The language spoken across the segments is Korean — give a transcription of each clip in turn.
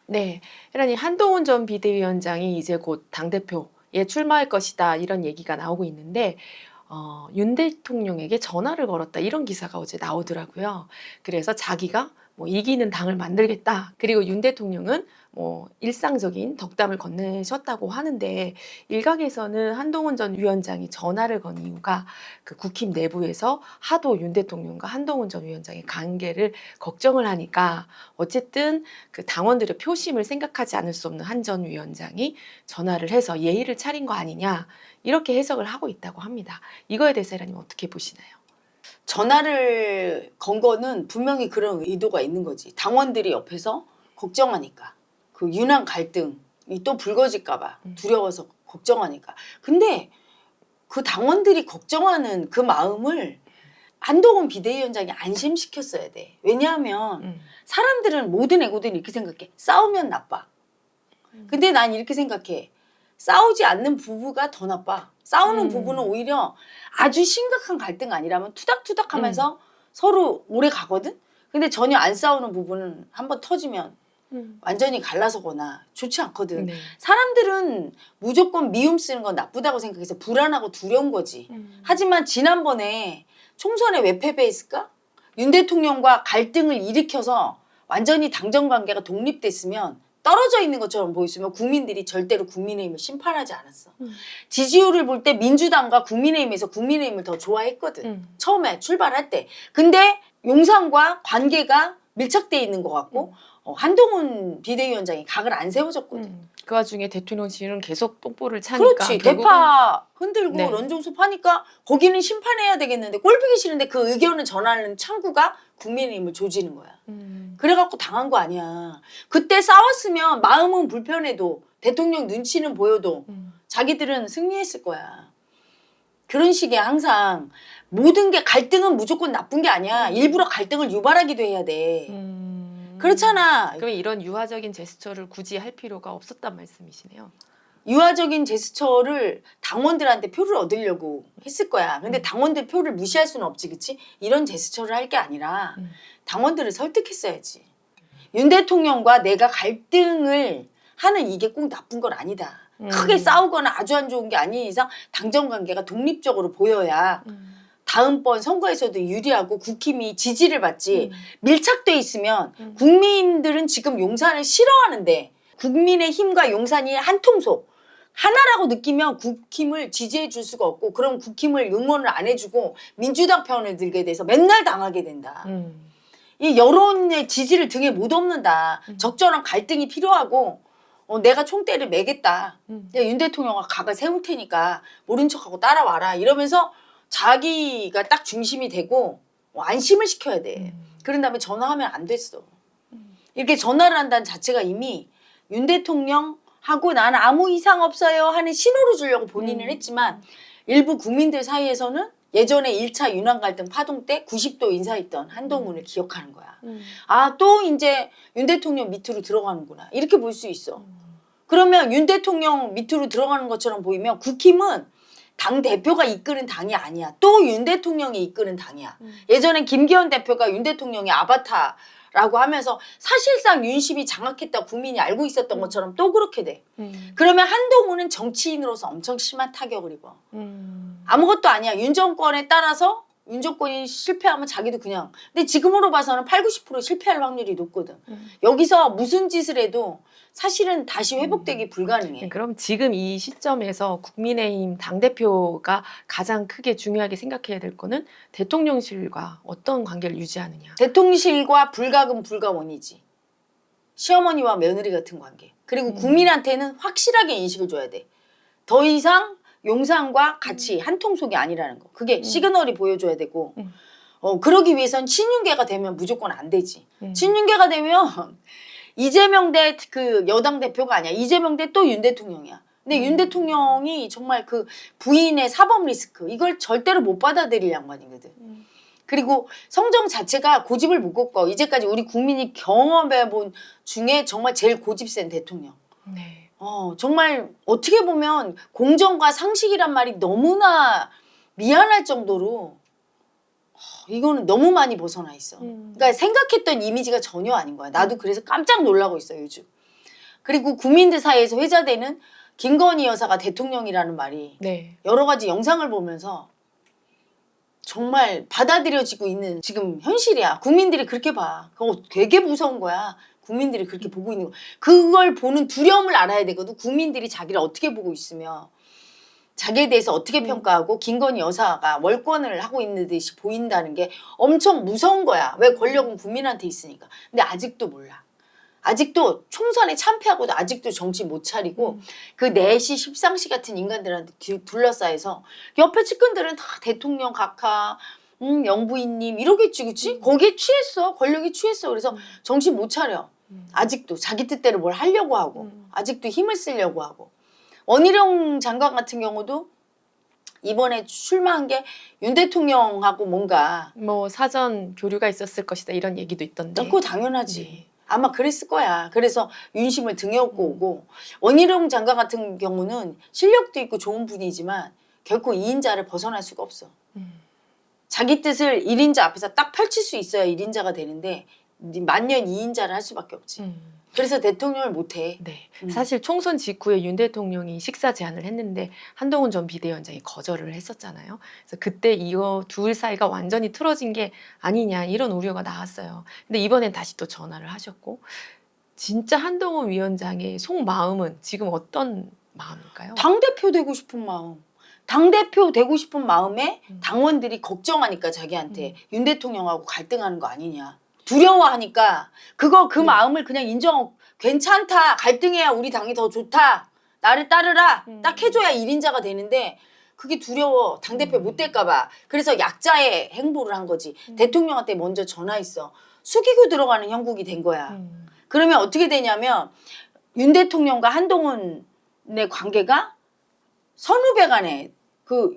네, 이러니 한동훈 전 비대위원장이 이제 곧 당대표에 출마할 것이다 이런 얘기가 나오고 있는데 윤 대통령에게 전화를 걸었다 이런 기사가 어제 나오더라고요. 그래서 자기가 뭐 이기는 당을 만들겠다. 그리고 윤 대통령은 뭐 일상적인 덕담을 건네셨다고 하는데 일각에서는 한동훈 전 위원장이 전화를 건 이유가 그 국힘 내부에서 하도 윤 대통령과 한동훈 전 위원장의 관계를 걱정을 하니까 어쨌든 그 당원들의 표심을 생각하지 않을 수 없는 한 전 위원장이 전화를 해서 예의를 차린 거 아니냐 이렇게 해석을 하고 있다고 합니다. 이거에 대해서 혜라님 어떻게 보시나요? 전화를 건 거는 분명히 그런 의도가 있는 거지. 당원들이 옆에서 걱정하니까. 그 윤한 갈등이 또 불거질까 봐 두려워서 걱정하니까. 근데 그 당원들이 걱정하는 그 마음을 한동훈 비대위원장이 안심시켰어야 돼. 왜냐하면 사람들은 모든 애고들이 이렇게 생각해. 싸우면 나빠. 근데 난 이렇게 생각해. 싸우지 않는 부부가 더 나빠. 싸우는 부부는 오히려 아주 심각한 갈등 아니라면 투닥투닥 하면서 서로 오래 가거든? 근데 전혀 안 싸우는 부부는 한번 터지면 완전히 갈라서거나 좋지 않거든. 네. 사람들은 무조건 미움 쓰는 건 나쁘다고 생각해서 불안하고 두려운 거지. 하지만 지난번에 총선에 왜 패배했을까? 윤 대통령과 갈등을 일으켜서 완전히 당정 관계가 독립됐으면 떨어져 있는 것처럼 보였으면 국민들이 절대로 국민의힘을 심판하지 않았어. 지지율을 볼 때 민주당과 국민의힘에서 국민의힘을 더 좋아했거든. 처음에 출발할 때. 근데 용산과 관계가 밀착돼 있는 것 같고 한동훈 비대위원장이 각을 안 세워줬거든. 그 와중에 대통령실은 계속 똥볼을 차니까 그렇지. 결국은 대파 흔들고 네. 런종섭 하니까 거기는 심판해야 되겠는데 꼴보기 싫은데 그 의견을 전하는 창구가 국민의힘을 조지는 거야. 그래갖고 당한 거 아니야. 그때 싸웠으면 마음은 불편해도 대통령 눈치는 보여도 자기들은 승리했을 거야. 그런 식의 항상 모든 게 갈등은 무조건 나쁜 게 아니야. 일부러 갈등을 유발하기도 해야 돼. 그렇잖아. 그럼 이런 유화적인 제스처를 굳이 할 필요가 없었단 말씀이시네요. 유화적인 제스처를 당원들한테 표를 얻으려고 했을 거야. 근데 당원들 표를 무시할 수는 없지, 그치? 이런 제스처를 할 게 아니라 당원들을 설득했어야지. 윤 대통령과 내가 갈등을 하는 이게 꼭 나쁜 건 아니다. 크게 싸우거나 아주 안 좋은 게 아닌 이상 당정 관계가 독립적으로 보여야 다음번 선거에서도 유리하고 국힘이 지지를 받지. 밀착돼 있으면 국민들은 지금 용산을 싫어하는데 국민의힘과 용산이 한 통속 하나라고 느끼면 국힘을 지지해 줄 수가 없고 그럼 국힘을 응원을 안 해주고 민주당 편을 들게 돼서 맨날 당하게 된다. 이 여론의 지지를 등에 못 업는다. 적절한 갈등이 필요하고 내가 총대를 매겠다. 윤 대통령과 각을 세울 테니까 모른 척하고 따라와라. 이러면서 자기가 딱 중심이 되고 안심을 시켜야 돼. 그런 다음에 전화하면 안 됐어. 이렇게 전화를 한다는 자체가 이미 윤 대통령하고 나는 아무 이상 없어요 하는 신호를 주려고 본인은 했지만 일부 국민들 사이에서는 예전에 1차 윤한 갈등 파동 때 90도 인사했던 한동훈을 기억하는 거야. 아, 또 이제 윤 대통령 밑으로 들어가는구나. 이렇게 볼 수 있어. 그러면 윤 대통령 밑으로 들어가는 것처럼 보이면 국힘은 당 대표가 이끄는 당이 아니야. 또 윤 대통령이 이끄는 당이야. 예전엔 김기현 대표가 윤 대통령의 아바타라고 하면서 사실상 윤심이 장악했다 국민이 알고 있었던 것처럼 또 그렇게 돼. 그러면 한동훈은 정치인으로서 엄청 심한 타격을 입어. 아무것도 아니야. 윤 정권에 따라서 윤 정권이 실패하면 자기도 그냥. 근데 지금으로 봐서는 80~90% 실패할 확률이 높거든. 여기서 무슨 짓을 해도 사실은 다시 회복되기 불가능해. 그럼 지금 이 시점에서 국민의힘 당대표가 가장 크게 중요하게 생각해야 될 거는 대통령실과 어떤 관계를 유지하느냐. 대통령실과 불가금 불가원이지. 시어머니와 며느리 같은 관계. 그리고 국민한테는 확실하게 인식을 줘야 돼. 더 이상 용산과 같이 한 통속이 아니라는 거. 그게 시그널이 보여줘야 되고 그러기 위해선 친윤계가 되면 무조건 안 되지. 친윤계가 되면 이재명 대 그 여당 대표가 아니야. 이재명 대 또 윤 대통령이야. 근데 윤 대통령이 정말 그 부인의 사법 리스크 이걸 절대로 못 받아들일 양반이거든. 그리고 성정 자체가 고집을 못 꺾어. 이제까지 우리 국민이 경험해본 중에 정말 제일 고집 센 대통령. 네. 정말 어떻게 보면 공정과 상식이란 말이 너무나 미안할 정도로 이거는 너무 많이 벗어나 있어. 그러니까 생각했던 이미지가 전혀 아닌 거야. 나도 그래서 깜짝 놀라고 있어 요즘. 그리고 국민들 사이에서 회자되는 김건희 여사가 대통령이라는 말이 네. 여러 가지 영상을 보면서 정말 받아들여지고 있는 지금 현실이야. 국민들이 그렇게 봐. 그거 되게 무서운 거야. 국민들이 그렇게 보고 있는 거. 그걸 보는 두려움을 알아야 되거든. 국민들이 자기를 어떻게 보고 있으며 자기에 대해서 어떻게 평가하고 김건희 여사가 월권을 하고 있는 듯이 보인다는 게 엄청 무서운 거야. 왜? 권력은 국민한테 있으니까. 근데 아직도 몰라. 아직도 총선에 참패하고도 아직도 정신 못 차리고 그 내시 십상시 같은 인간들한테 둘러싸여서 옆에 측근들은 다 대통령 각하 영부인님 이러겠지 그치? 거기에 취했어. 권력에 취했어. 그래서 정신 못 차려. 아직도 자기 뜻대로 뭘 하려고 하고 아직도 힘을 쓰려고 하고 원희룡 장관 같은 경우도 이번에 출마한 게 윤 대통령하고 뭔가 뭐 사전 교류가 있었을 것이다 이런 얘기도 있던데. 그거 당연하지. 네. 아마 그랬을 거야. 그래서 윤심을 등에 업고 오고 원희룡 장관 같은 경우는 실력도 있고 좋은 분이지만 결코 2인자를 벗어날 수가 없어. 자기 뜻을 1인자 앞에서 딱 펼칠 수 있어야 1인자가 되는데 만년 2인자를 할 수밖에 없지. 그래서 대통령을 못해. 네. 사실 총선 직후에 윤 대통령이 식사 제안을 했는데 한동훈 전 비대위원장이 거절을 했었잖아요. 그래서 그때 이거 둘 사이가 완전히 틀어진 게 아니냐 이런 우려가 나왔어요. 근데 이번엔 다시 또 전화를 하셨고 진짜 한동훈 위원장의 속마음은 지금 어떤 마음일까요? 당대표 되고 싶은 마음. 당대표 되고 싶은 마음에 당원들이 걱정하니까 자기한테 윤 대통령하고 갈등하는 거 아니냐. 두려워하니까 그 마음을 그냥 인정하고 괜찮다. 갈등해야 우리 당이 더 좋다. 나를 따르라. 딱 해줘야 1인자가 되는데 그게 두려워. 당대표 못 될까 봐. 그래서 약자의 행보를 한 거지. 대통령한테 먼저 전화했어. 숙이고 들어가는 형국이 된 거야. 그러면 어떻게 되냐면 윤 대통령과 한동훈의 관계가 선후배 간에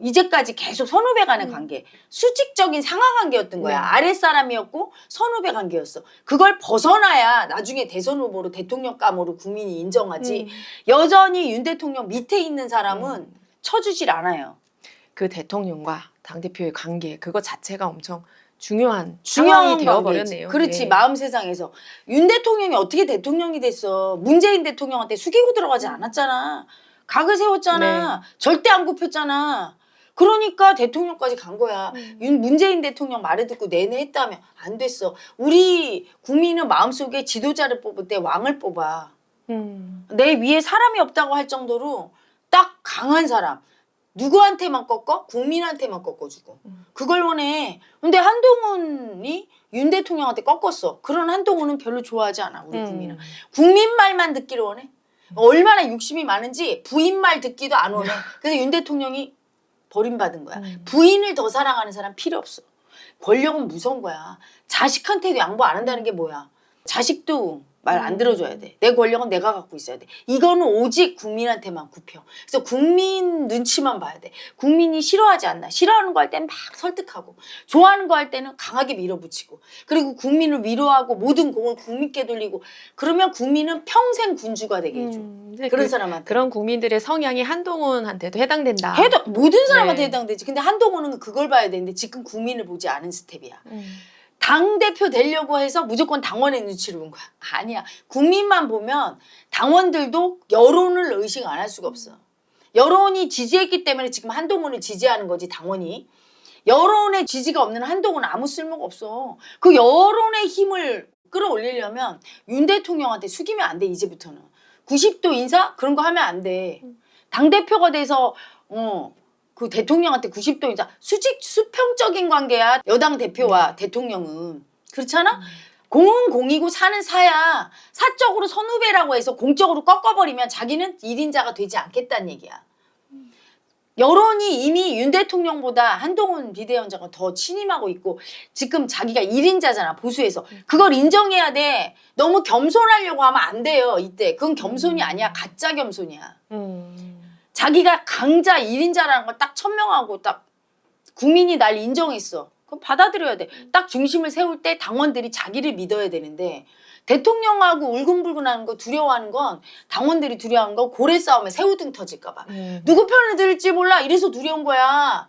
이제까지 계속 선후배 간의 관계, 수직적인 상하 관계였던 거야. 아랫사람이었고 선후배 관계였어. 그걸 벗어나야 나중에 대선 후보로 대통령감으로 국민이 인정하지. 여전히 윤 대통령 밑에 있는 사람은 쳐주질 않아요. 그 대통령과 당대표의 관계 그거 자체가 엄청 중요한 상황이 되어버렸네요. 그렇지. 네. 마음 세상에서. 윤 대통령이 어떻게 대통령이 됐어. 문재인 대통령한테 숙이고 들어가지 않았잖아. 각을 세웠잖아. 네. 절대 안 굽혔잖아. 그러니까 대통령까지 간 거야. 문재인 대통령 말을 듣고 내내 했다면 안 됐어. 우리 국민은 마음속에 지도자를 뽑을 때 왕을 뽑아. 내 위에 사람이 없다고 할 정도로 딱 강한 사람. 누구한테만 꺾어? 국민한테만 꺾어주고. 그걸 원해. 근데 한동훈이 윤 대통령한테 꺾었어. 그런 한동훈은 별로 좋아하지 않아. 우리 국민은. 국민 말만 듣기를 원해. 얼마나 욕심이 많은지 부인 말 듣기도 안 원해. 그래서 윤 대통령이 버림받은 거야. 부인을 더 사랑하는 사람 필요 없어. 권력은 무서운 거야. 자식한테도 양보 안 한다는 게 뭐야. 자식도 말 안 들어줘야 돼. 내 권력은 내가 갖고 있어야 돼. 이거는 오직 국민한테만 굽혀. 그래서 국민 눈치만 봐야 돼. 국민이 싫어하지 않나. 싫어하는 거 할 때는 막 설득하고 좋아하는 거 할 때는 강하게 밀어붙이고 그리고 국민을 위로하고 모든 공을 국민께 돌리고 그러면 국민은 평생 군주가 되게 해줘. 그런 사람한테. 그런 국민들의 성향이 한동훈한테도 해당된다. 모든 사람한테 네. 해당되지. 근데 한동훈은 그걸 봐야 되는데 지금 국민을 보지 않은 스텝이야. 당대표 되려고 해서 무조건 당원의 눈치를 본 거야. 아니야. 국민만 보면 당원들도 여론을 의식 안 할 수가 없어. 여론이 지지했기 때문에 지금 한동훈을 지지하는 거지 당원이. 여론의 지지가 없는 한동훈은 아무 쓸모가 없어. 그 여론의 힘을 끌어올리려면 윤 대통령한테 숙이면 안 돼. 이제부터는. 90도 인사? 그런 거 하면 안 돼. 당대표가 돼서 그 대통령한테 90도 인사 수평적인 관계야. 여당 대표와 대통령은. 그렇잖아? 공은 공이고 사는 사야. 사적으로 선후배라고 해서 공적으로 꺾어버리면 자기는 1인자가 되지 않겠다는 얘기야. 여론이 이미 윤 대통령보다 한동훈 비대위원장은 더 친임하고 있고 지금 자기가 1인자잖아 보수에서. 그걸 인정해야 돼. 너무 겸손하려고 하면 안 돼요. 이때. 그건 겸손이 아니야. 가짜 겸손이야. 자기가 강자 1인자라는 걸 딱 천명하고 딱 국민이 날 인정했어. 그럼 받아들여야 돼. 딱 중심을 세울 때 당원들이 자기를 믿어야 되는데 대통령하고 울근불근하는 거 두려워하는 건 당원들이 두려워하는 건 고래 싸움에 새우등 터질까 봐. 누구 편을 들을지 몰라. 이래서 두려운 거야.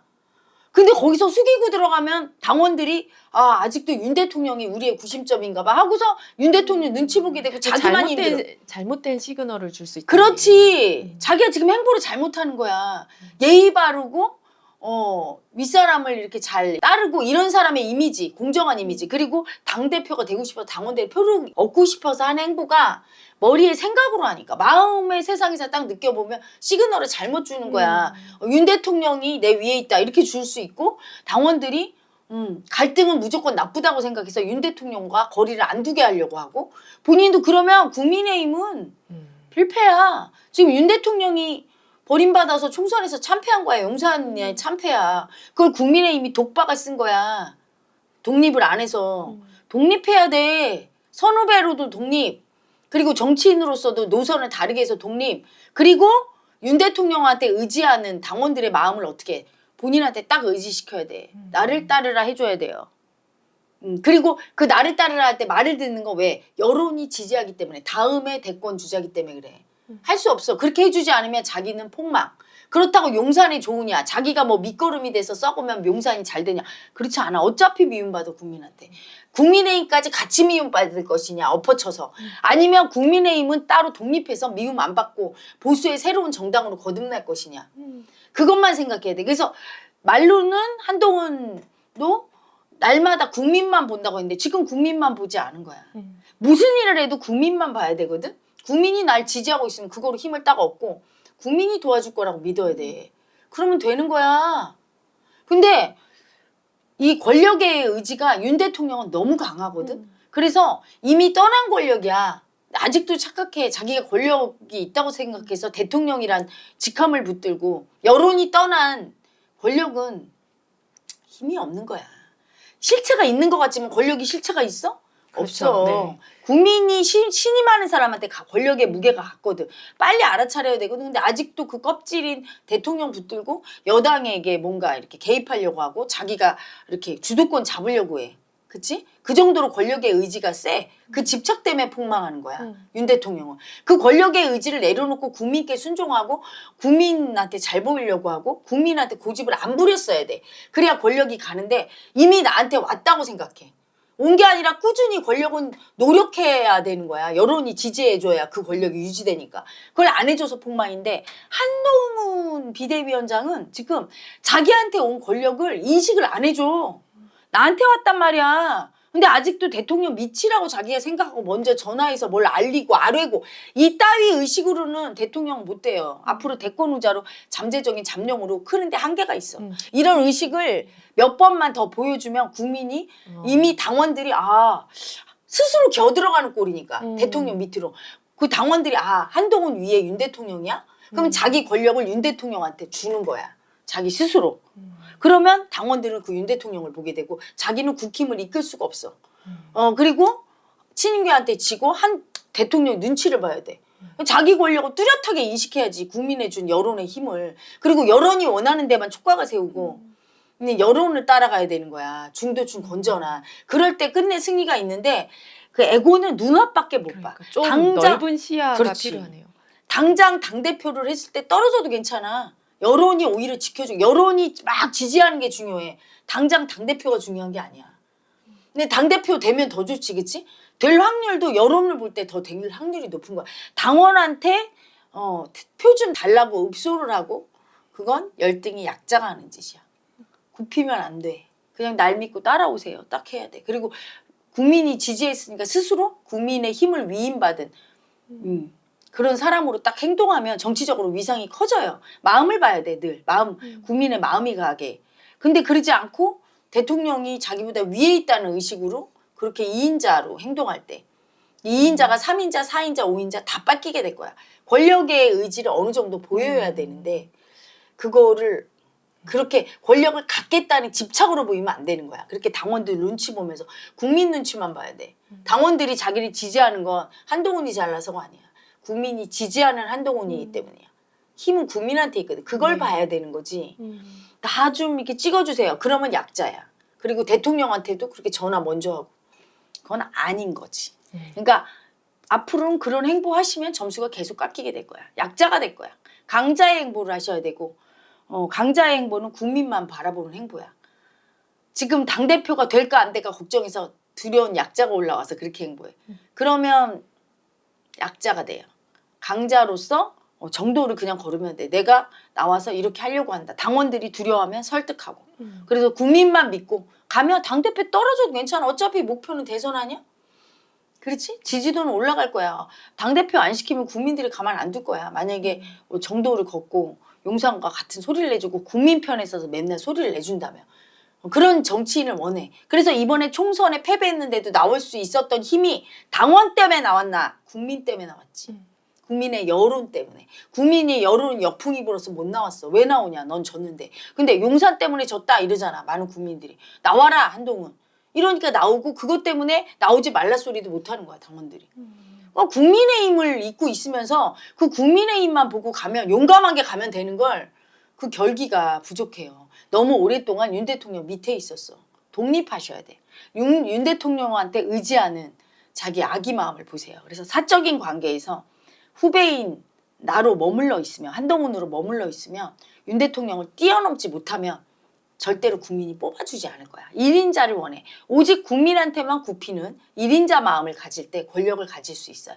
근데 거기서 숙이고 들어가면 당원들이 아직도 윤 대통령이 우리의 구심점인가 봐 하고서 윤 대통령 눈치 보게 되고 자기만 힘들어. 잘못된 시그널을 줄 수 있다. 그렇지. 자기가 지금 행보를 잘못하는 거야. 예의 바르고 윗사람을 이렇게 잘 따르고 이런 사람의 이미지, 공정한 이미지, 그리고 당대표가 되고 싶어서 당원들의 표를 얻고 싶어서 하는 행보가 머리에 생각으로 하니까 마음의 세상에서 딱 느껴보면 시그널을 잘못 주는 거야. 윤 대통령이 내 위에 있다 이렇게 줄 수 있고 당원들이 갈등은 무조건 나쁘다고 생각해서 윤 대통령과 거리를 안 두게 하려고 하고 본인도 그러면 국민의힘은 필패야. 지금 윤 대통령이 버림받아서 총선에서 참패한 거야. 용산의 참패야. 그걸 국민의힘이 독박을 쓴 거야. 독립을 안 해서. 독립해야 돼. 선후배로도 독립. 그리고 정치인으로서도 노선을 다르게 해서 독립. 그리고 윤 대통령한테 의지하는 당원들의 마음을 어떻게 본인한테 딱 의지시켜야 돼. 나를 따르라 해줘야 돼요. 그리고 그 나를 따르라 할 때 말을 듣는 거 왜? 여론이 지지하기 때문에. 다음에 대권 주자기 때문에 그래. 할 수 없어. 그렇게 해주지 않으면 자기는 폭망. 그렇다고 용산이 좋으냐. 자기가 뭐 밑거름이 돼서 썩으면 용산이 잘 되냐. 그렇지 않아. 어차피 미움받아 국민한테. 국민의힘까지 같이 미움받을 것이냐. 엎어쳐서. 아니면 국민의힘은 따로 독립해서 미움 안 받고 보수의 새로운 정당으로 거듭날 것이냐. 그것만 생각해야 돼. 그래서 말로는 한동훈도 날마다 국민만 본다고 했는데 지금 국민만 보지 않은 거야. 무슨 일을 해도 국민만 봐야 되거든. 국민이 날 지지하고 있으면 그거로 힘을 딱 얻고 국민이 도와줄 거라고 믿어야 돼. 그러면 되는 거야. 근데 이 권력의 의지가 윤 대통령은 너무 강하거든. 그래서 이미 떠난 권력이야. 아직도 착각해. 자기가 권력이 있다고 생각해서 대통령이란 직함을 붙들고 여론이 떠난 권력은 힘이 없는 거야. 실체가 있는 것 같지만 권력이 실체가 있어? 그렇죠. 없어. 네. 국민이 신임하는 사람한테 권력의 무게가 같거든. 빨리 알아차려야 되거든. 근데 아직도 그 껍질인 대통령 붙들고 여당에게 뭔가 이렇게 개입하려고 하고 자기가 이렇게 주도권 잡으려고 해. 그치? 그 정도로 권력의 의지가 세. 그 집착 때문에 폭망하는 거야. 윤 대통령은. 그 권력의 의지를 내려놓고 국민께 순종하고 국민한테 잘 보이려고 하고 국민한테 고집을 안 부렸어야 돼. 그래야 권력이 가는데 이미 나한테 왔다고 생각해. 온 게 아니라 꾸준히 권력은 노력해야 되는 거야. 여론이 지지해줘야 그 권력이 유지되니까. 그걸 안 해줘서 폭망인데 한동훈 비대위원장은 지금 자기한테 온 권력을 인식을 안 해줘. 나한테 왔단 말이야. 근데 아직도 대통령 밑이라고 자기가 생각하고 먼저 전화해서 뭘 알리고 아뢰고 이 따위 의식으로는 대통령 못 돼요. 앞으로 대권 후자로 잠재적인 잠룡으로 크는데 한계가 있어. 이런 의식을 몇 번만 더 보여주면 국민이 이미 당원들이 스스로 겨들어가는 꼴이니까 대통령 밑으로. 그 당원들이 한동훈 위에 윤 대통령이야? 그럼 자기 권력을 윤 대통령한테 주는 거야. 자기 스스로. 그러면 당원들은 그 윤 대통령을 보게 되고 자기는 국힘을 이끌 수가 없어. 그리고 친윤계한테 지고 한 대통령 눈치를 봐야 돼. 자기 권력을 뚜렷하게 인식해야지 국민에 준 여론의 힘을. 그리고 여론이 원하는 데만 촉각을 세우고 근데 여론을 따라가야 되는 거야. 중도층 건전한. 그럴 때 끝내 승리가 있는데 그 에고는 눈앞밖에 못 봐. 그러니까 좀 넓은 시야가 그렇지. 필요하네요. 당장 당대표를 했을 때 떨어져도 괜찮아. 여론이 오히려 지켜줘. 여론이 막 지지하는 게 중요해. 당장 당대표가 중요한 게 아니야. 근데 당대표 되면 더 좋지, 그치? 될 확률도 여론을 볼 때 더 될 확률이 높은 거야. 당원한테 표 좀 달라고 읍소를 하고 그건 열등이 약자가 하는 짓이야. 굽히면 안 돼. 그냥 날 믿고 따라오세요. 딱 해야 돼. 그리고 국민이 지지했으니까 스스로 국민의 힘을 위임받은 그런 사람으로 딱 행동하면 정치적으로 위상이 커져요. 마음을 봐야 돼, 늘. 마음, 국민의 마음이 가게. 근데 그러지 않고 대통령이 자기보다 위에 있다는 의식으로 그렇게 2인자로 행동할 때 2인자가 3인자, 4인자, 5인자 다 뺏기게 될 거야. 권력의 의지를 어느 정도 보여야 되는데 그거를 그렇게 권력을 갖겠다는 집착으로 보이면 안 되는 거야. 그렇게 당원들 눈치 보면서 국민 눈치만 봐야 돼. 당원들이 자기를 지지하는 건 한동훈이 잘나서가 아니야. 국민이 지지하는 한동훈이기 때문이야. 힘은 국민한테 있거든. 그걸 봐야 되는 거지. 나 좀 이렇게 찍어주세요. 그러면 약자야. 그리고 대통령한테도 그렇게 전화 먼저 하고. 그건 아닌 거지. 그러니까 앞으로는 그런 행보 하시면 점수가 계속 깎이게 될 거야. 약자가 될 거야. 강자의 행보를 하셔야 되고 강자의 행보는 국민만 바라보는 행보야. 지금 당대표가 될까 안 될까 걱정해서 두려운 약자가 올라와서 그렇게 행보해. 그러면 약자가 돼요. 강자로서 정도를 그냥 걸으면 돼. 내가 나와서 이렇게 하려고 한다. 당원들이 두려워하면 설득하고. 그래서 국민만 믿고 가면 당대표 떨어져도 괜찮아. 어차피 목표는 대선 아니야? 그렇지? 지지도는 올라갈 거야. 당대표 안 시키면 국민들이 가만 안 둘 거야. 만약에 정도를 걷고 용산과 같은 소리를 내주고 국민 편에 서서 맨날 소리를 내준다면. 그런 정치인을 원해. 그래서 이번에 총선에 패배했는데도 나올 수 있었던 힘이 당원 때문에 나왔나? 국민 때문에 나왔지. 국민의 여론 때문에. 국민이 여론 역풍이 불어서 못 나왔어. 왜 나오냐? 넌 졌는데. 근데 용산 때문에 졌다 이러잖아. 많은 국민들이. 나와라 한동훈. 이러니까 나오고 그것 때문에 나오지 말라 소리도 못하는 거야. 당원들이. 국민의힘을 잊고 있으면서 그 국민의힘만 보고 가면 용감하게 가면 되는 걸 그 결기가 부족해요. 너무 오랫동안 윤 대통령 밑에 있었어. 독립하셔야 돼. 윤 대통령한테 의지하는 자기 아기 마음을 보세요. 그래서 사적인 관계에서 후배인 나로 머물러 있으면 한동훈으로 머물러 있으면 윤 대통령을 뛰어넘지 못하면 절대로 국민이 뽑아주지 않을 거야. 1인자를 원해. 오직 국민한테만 굽히는 1인자 마음을 가질 때 권력을 가질 수 있어요.